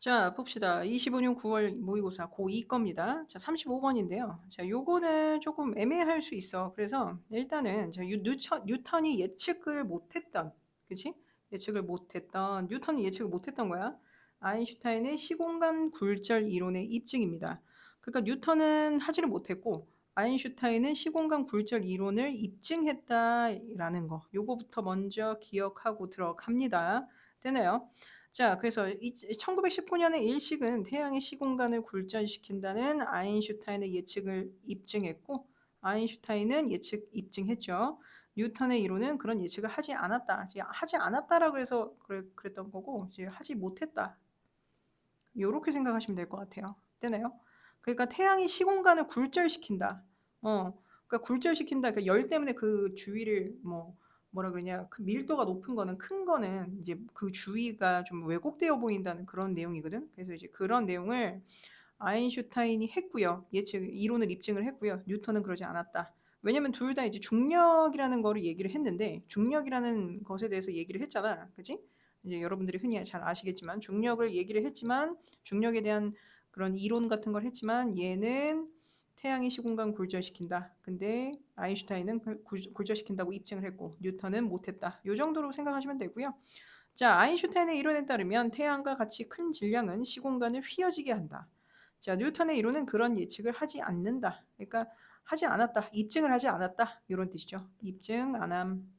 자, 봅시다. 25년 9월 모의고사 고2 겁니다. 자, 35번인데요. 자, 요거는 조금 애매할 수 있어. 그래서 일단은 자, 뉴턴이 예측을 못했던, 그치? 예측을 못했던, 뉴턴이 예측을 못했던 거야. 아인슈타인의 시공간 굴절 이론의 입증입니다. 그러니까 뉴턴은 하지를 못했고, 아인슈타인은 시공간 굴절 이론을 입증했다라는 거. 요거부터 먼저 기억하고 들어갑니다. 되나요? 자, 그래서 1919년의 일식은 태양의 시공간을 굴절시킨다는 아인슈타인의 예측을 입증했고, 아인슈타인은 예측 입증했죠. 뉴턴의 이론은 그런 예측을 하지 않았다. 이제 하지 않았다라고 해서 그랬던 거고, 이제 하지 못했다. 요렇게 생각하시면 될 것 같아요. 되나요? 그러니까 태양이 시공간을 굴절시킨다. 그러니까 굴절시킨다. 그러니까 열 때문에 그 주위를 뭐라 그러냐, 그 밀도가 높은 거는 큰 거는 이제 그 주위가 좀 왜곡되어 보인다는 그런 내용이거든. 그래서 이제 그런 내용을 아인슈타인이 했고요. 예측 이론을 입증을 했고요. 뉴턴은 그러지 않았다. 왜냐면 둘 다 이제 중력이라는 거를 얘기를 했는데 중력이라는 것에 대해서 얘기를 했잖아. 그지? 이제 여러분들이 흔히 잘 아시겠지만 중력을 얘기를 했지만 중력에 대한 그런 이론 같은 걸 했지만 얘는 태양의 시공간 굴절시킨다. 근데 아인슈타인은 굴절시킨다고 입증을 했고 뉴턴은 못했다. 이 정도로 생각하시면 되고요. 자, 아인슈타인의 이론에 따르면 태양과 같이 큰 질량은 시공간을 휘어지게 한다. 자, 뉴턴의 이론은 그런 예측을 하지 않는다. 그러니까 하지 않았다. 입증을 하지 않았다. 이런 뜻이죠. 입증 안함.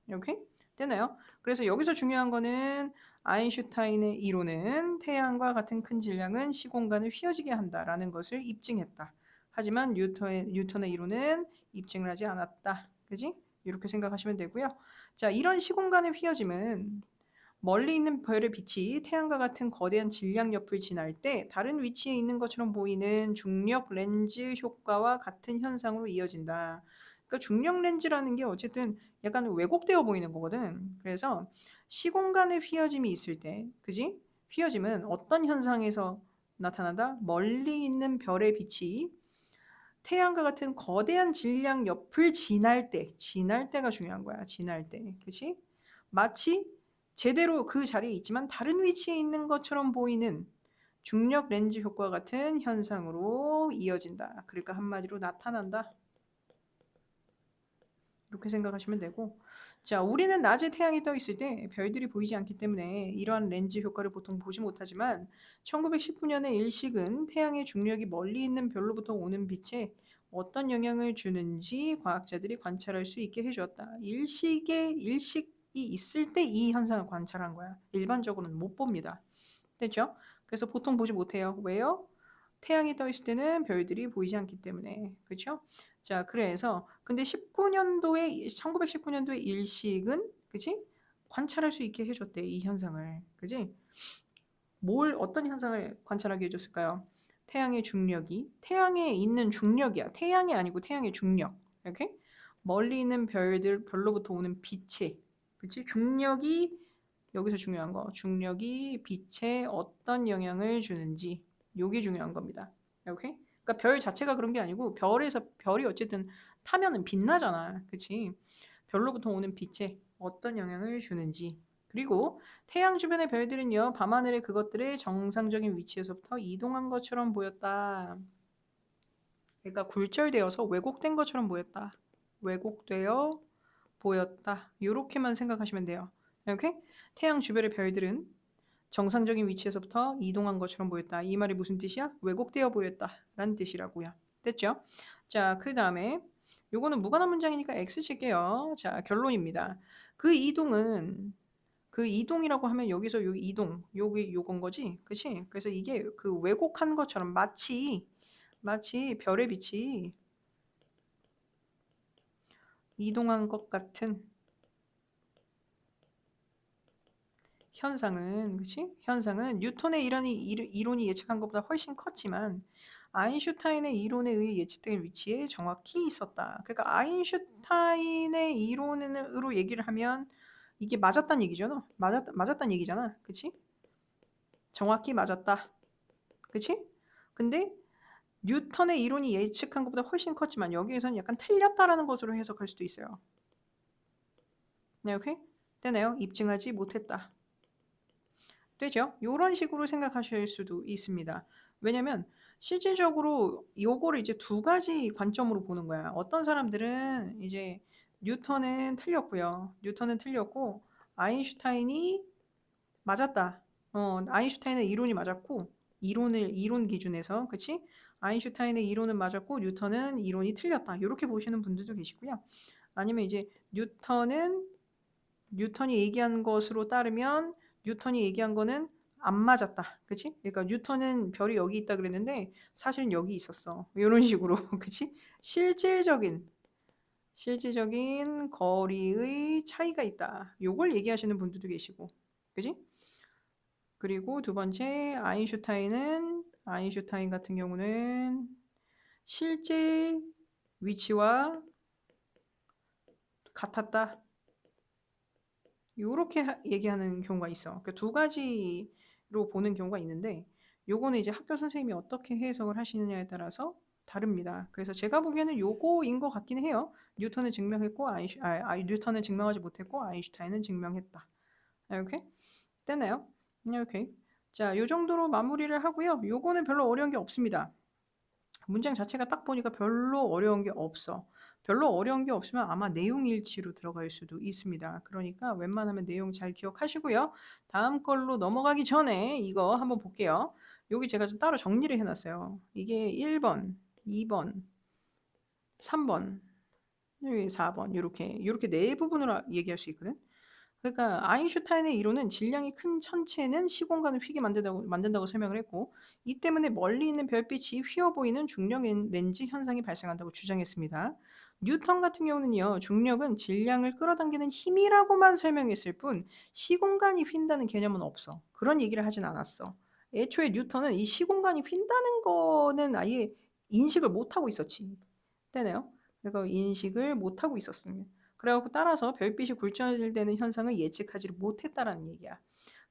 이렇게 되나요? 그래서 여기서 중요한 거는 아인슈타인의 이론은 태양과 같은 큰 질량은 시공간을 휘어지게 한다라는 것을 입증했다. 하지만 뉴턴의 이론은 입증을 하지 않았다. 그지? 이렇게 생각하시면 되고요. 자, 이런 시공간의 휘어짐은 멀리 있는 별의 빛이 태양과 같은 거대한 질량 옆을 지날 때 다른 위치에 있는 것처럼 보이는 중력 렌즈 효과와 같은 현상으로 이어진다. 그러니까 중력 렌즈라는 게 어쨌든 약간 왜곡되어 보이는 거거든. 그래서 시공간의 휘어짐이 있을 때, 그지? 휘어짐은 어떤 현상에서 나타난다? 멀리 있는 별의 빛이 태양과 같은 거대한 질량 옆을 지날 때가 중요한 거야. 지날 때. 그치? 마치 제대로 그 자리에 있지만 다른 위치에 있는 것처럼 보이는 중력 렌즈 효과 같은 현상으로 이어진다. 그러니까 한마디로 나타난다. 이렇게 생각하시면 되고, 자, 우리는 낮에 태양이 떠 있을 때 별들이 보이지 않기 때문에 이러한 렌즈 효과를 보통 보지 못하지만 1919년의 일식은 태양의 중력이 멀리 있는 별로부터 오는 빛에 어떤 영향을 주는지 과학자들이 관찰할 수 있게 해주었다. 일식이 있을 때 이 현상을 관찰한 거야. 일반적으로는 못 봅니다. 됐죠? 그래서 보통 보지 못해요. 왜요? 태양이 떠 있을 때는 별들이 보이지 않기 때문에. 그렇죠? 자, 그래서 근데 1919년도의 일식은 그치? 관찰할 수 있게 해줬대, 이 현상을. 그지? 어떤 현상을 관찰하게 해줬을까요? 태양의 중력이, 태양에 있는 중력이야. 태양이 아니고 태양의 중력. 이렇게? 멀리 있는 별로부터 오는 빛의, 그치? 중력이, 여기서 중요한 거, 중력이 빛에 어떤 영향을 주는지, 요게 중요한 겁니다. 오케이? 그러니까 별 자체가 그런 게 아니고 별이 어쨌든 타면은 빛나잖아. 그치? 별로부터 오는 빛에 어떤 영향을 주는지. 그리고 태양 주변의 별들은요, 밤하늘에 그것들의 정상적인 위치에서부터 이동한 것처럼 보였다. 그러니까 굴절되어서 왜곡된 것처럼 보였다. 왜곡되어 보였다. 이렇게만 생각하시면 돼요. 이렇게 태양 주변의 별들은 정상적인 위치에서부터 이동한 것처럼 보였다. 이 말이 무슨 뜻이야? 왜곡되어 보였다. 라는 뜻이라고요. 됐죠? 자, 그 다음에 요거는 무관한 문장이니까 X 칠게요. 자, 결론입니다. 그 이동은 그 이동이라고 하면 여기서 요 이동, 요건 거지? 그치? 그래서 이게 그 왜곡한 것처럼 마치 별의 빛이 이동한 것 같은 현상은, 그치? 현상은 뉴턴의 이론이 예측한 것보다 훨씬 컸지만 아인슈타인의 이론에 의해 예측된 위치에 정확히 있었다. 그러니까 아인슈타인의 이론으로 얘기를 하면 이게 맞았다는 얘기잖아. 맞았다는 얘기잖아. 그치? 정확히 맞았다. 그치? 근데 뉴턴의 이론이 예측한 것보다 훨씬 컸지만 여기에서는 약간 틀렸다라는 것으로 해석할 수도 있어요. 네, 오케이? 되네요. 입증하지 못했다. 되죠? 요런 식으로 생각하실 수도 있습니다. 왜냐면 실질적으로 요거를 이제 두 가지 관점으로 보는 거야. 어떤 사람들은 이제 뉴턴은 틀렸고요. 뉴턴은 틀렸고 아인슈타인이 맞았다. 아인슈타인의 이론이 맞았고 이론 기준에서 그치? 아인슈타인의 이론은 맞았고 뉴턴은 이론이 틀렸다. 요렇게 보시는 분들도 계시고요. 아니면 이제 뉴턴이 얘기한 것으로 따르면 뉴턴이 얘기한 거는 안 맞았다. 그치? 그러니까 뉴턴은 별이 여기 있다 그랬는데 사실은 여기 있었어. 이런 식으로. 그치? 실질적인 거리의 차이가 있다. 요걸 얘기하시는 분들도 계시고. 그치? 그리고 두 번째 아인슈타인 같은 경우는 실제 위치와 같았다. 요렇게 얘기하는 경우가 있어. 그 두 가지로 보는 경우가 있는데 요거는 이제 학교 선생님이 어떻게 해석을 하시느냐에 따라서 다릅니다. 그래서 제가 보기에는 요거인 것 같긴 해요. 뉴턴은 증명했고 뉴턴은 증명하지 못했고 아인슈타인은 증명했다. 이렇게 됐나요? 이렇게. 자, 요 정도로 마무리를 하고요. 요거는 별로 어려운 게 없습니다. 문장 자체가 딱 보니까 별로 어려운 게 없어. 별로 어려운 게 없으면 아마 내용 일치로 들어갈 수도 있습니다. 그러니까 웬만하면 내용 잘 기억하시고요. 다음 걸로 넘어가기 전에 이거 한번 볼게요. 여기 제가 좀 따로 정리를 해놨어요. 이게 1번, 2번, 3번, 여기 4번 이렇게 네 부분으로 얘기할 수 있거든. 그러니까 아인슈타인의 이론은 질량이 큰 천체는 시공간을 휘게 만든다고 설명을 했고 이 때문에 멀리 있는 별빛이 휘어 보이는 중력 렌즈 현상이 발생한다고 주장했습니다. 뉴턴 같은 경우는요. 중력은 질량을 끌어당기는 힘이라고만 설명했을 뿐 시공간이 휜다는 개념은 없어. 그런 얘기를 하진 않았어. 애초에 뉴턴은 이 시공간이 휜다는 거는 아예 인식을 못하고 있었지. 되네요. 그러니까 인식을 못하고 있었습니다. 그래갖고 따라서 별빛이 굴절되는 현상을 예측하지 못했다라는 얘기야.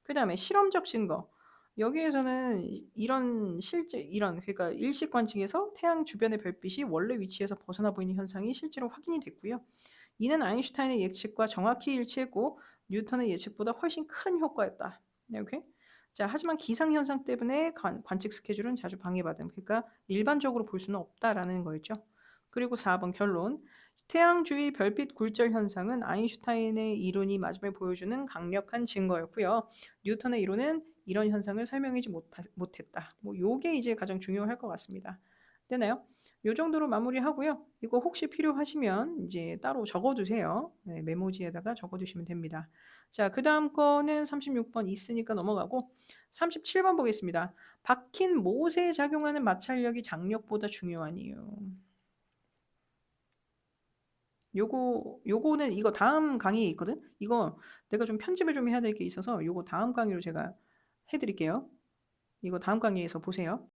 그 다음에 실험적 증거. 여기에서는 이런 그러니까 일식 관측에서 태양 주변의 별빛이 원래 위치에서 벗어나 보이는 현상이 실제로 확인이 됐고요. 이는 아인슈타인의 예측과 정확히 일치했고 뉴턴의 예측보다 훨씬 큰 효과였다. 이렇게. 자, 하지만 기상 현상 때문에 관측 스케줄은 자주 방해받음. 그러니까 일반적으로 볼 수는 없다라는 거였죠. 그리고 4번 결론. 태양 주위 별빛 굴절 현상은 아인슈타인의 이론이 마지막에 보여주는 강력한 증거였고요. 뉴턴의 이론은 이런 현상을 설명하지 못했다. 뭐 요게 이제 가장 중요할 것 같습니다. 되나요? 요 정도로 마무리하고요. 이거 혹시 필요하시면 이제 따로 적어두세요. 네, 메모지에다가 적어두시면 됩니다. 자, 그 다음 거는 36번 있으니까 넘어가고 37번 보겠습니다. 박힌 못에 작용하는 마찰력이 장력보다 중요한 이유. 요거는 이거 다음 강의에 있거든? 이거 내가 좀 편집을 좀 해야 될 게 있어서 요거 다음 강의로 제가 해드릴게요. 이거 다음 강의에서 보세요.